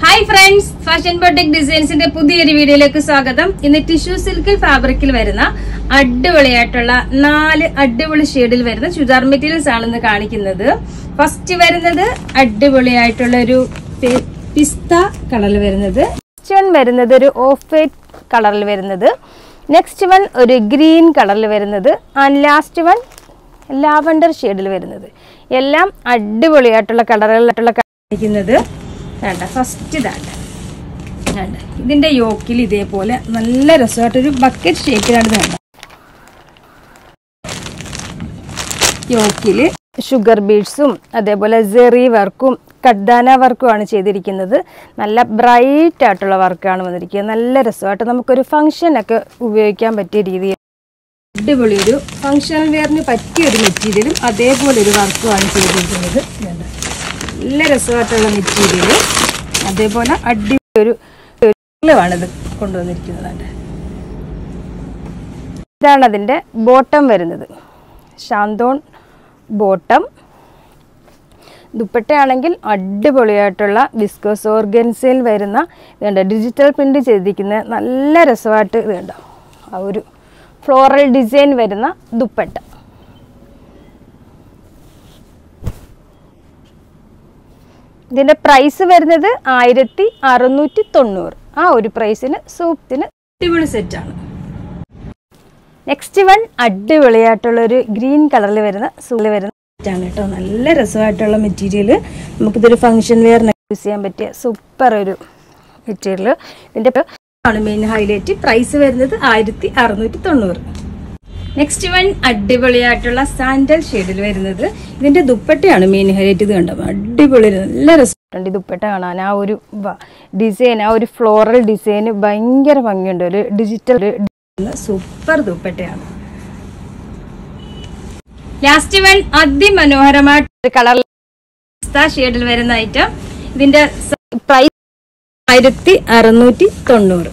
Hi friends, Fashion Boutique Designs in the പുതിയൊരു വീഡിയോയിലേക്ക് സ്വാഗതം. ഇന്ന് ടിഷ്യൂ സിൽക്ക് ഫാബ്രിക്കിൽ വരുന്ന അടിപൊളിയായിട്ടുള്ള 4 അടിപൊളി ഷെയ്ഡിൽ വരുന്ന ചുരിദാർ മെറ്റീരിയൽസ് ആണെന്ന് കാണിക്കുന്നത്. ഫസ്റ്റ് വരുന്നത് അടിപൊളിയായിട്ടുള്ള ഒരു പിസ്ത കളറിൽ വരുന്നത്. നെക്സ്റ്റ് വൺ വരുന്നത് ഒരു ഓഫ് വൈറ്റ് കളറിൽ വരുന്നത്. നെക്സ്റ്റ് വൺ ഒരു ഗ്രീൻ കളറിൽ വരുന്നത്. ആൻഡ് ലാസ്റ്റ് വൺ ലാവൻഡർ ഷെയ്ഡിൽ വരുന്നത്. എല്ലാം അടിപൊളിയായിട്ടുള്ള കളറുകളിലായിട്ടുള്ള കാണിക്കുന്നത്. ഫസ്റ്റ് ഇതാണ്. ഇതിന്റെ യോക്കിൽ ഇതേപോലെ നല്ല രസമായിട്ടൊരു ബക്കറ്റ് ഷേപ്പിലാണ് വേണ്ട. യോക്കില് ഷുഗർ ബീഡ്സും അതേപോലെ ജെറി വർക്കും കഡ്ദാന വർക്കും ആണ് ചെയ്തിരിക്കുന്നത്. നല്ല ബ്രൈറ്റ് ആയിട്ടുള്ള വർക്കാണ് വന്നിരിക്കുന്നത്. നല്ല രസമായിട്ട് നമുക്കൊരു ഫംഗ്ഷനൊക്കെ ഉപയോഗിക്കാൻ പറ്റിയ രീതിയിൽ അടിപൊളി ഒരു ഫംഗ്ഷണൽ വെയറിന് പറ്റിയ ഒരു മെറ്റീരിയലും അതേപോലെ ഒരു വർക്കുമാണ് ചെയ്തിരിക്കുന്നത്. നല്ല രസമായിട്ടുള്ള മെറ്റീരിയൽ അതേപോലെ അടിപൊളി ഒരു ആണിത് കൊണ്ടുവന്നിരിക്കുന്നത്. ഇതാണ് അതിൻ്റെ ബോട്ടം വരുന്നത്. ഷാന്തോൺ ബോട്ടം. ദുപ്പട്ടയാണെങ്കിൽ അടിപൊളിയായിട്ടുള്ള വിസ്കോസ് ഓർഗൻസയിൽ വരുന്ന ഇതുണ്ട്, ഡിജിറ്റൽ പ്രിന്റ് ചെയ്തിരിക്കുന്ന നല്ല രസമായിട്ട് ഇത് കണ്ടോ, ആ ഒരു ഫ്ലോറൽ ഡിസൈൻ വരുന്ന ദുപ്പട്ട. ഇതിന്റെ പ്രൈസ് വരുന്നത് 1690. ആ ഒരു പ്രൈസിന് സൂപ്പത്തിന് അടിപൊളി സെറ്റാണ്. നെക്സ്റ്റ് വൺ അടിപൊളിയായിട്ടുള്ള ഒരു ഗ്രീൻ കളറിൽ വരുന്ന സൂല് വരുന്ന സെറ്റാണ് കേട്ടോ. നല്ല രസമായിട്ടുള്ള മെറ്റീരിയൽ. നമുക്കിതൊരു ഫംഗ്ഷൻ വെയറിന് യൂസ് ചെയ്യാൻ പറ്റിയ സൂപ്പർ ഒരു മെറ്റീരിയൽ. ഇതിന്റെ ആണ് മെയിൻ ഹൈലൈറ്റ്. പ്രൈസ് വരുന്നത് 1690. നെക്സ്റ്റ് വൺ അടിപൊളിയായിട്ടുള്ള സാൻഡൽ ഷെയ്ഡിൽ വരുന്നത്. ഇതിന്റെ ദുപ്പട്ടയാണ് മെയിൻ ഹൈലൈറ്റ്. ഇത് കണ്ടോ, അടിപൊളി നല്ല രസമുണ്ട് ഈ ദുപ്പട്ട കാണാൻ. ആ ഒരു ഡിസൈൻ, ആ ഒരു ഫ്ലോറൽ ഡിസൈൻ ഭയങ്കര ഭംഗിയുണ്ട്. ഒരു ഡിജിറ്റൽ സൂപ്പർ ദുപ്പട്ടയാണ്. ലാസ്റ്റ് വൺ അതിമനോഹരമായിട്ട് കളർ ഷെയ്ഡിൽ വരുന്ന ഐറ്റം. ഇതിന്റെ പ്രൈസ് 1690.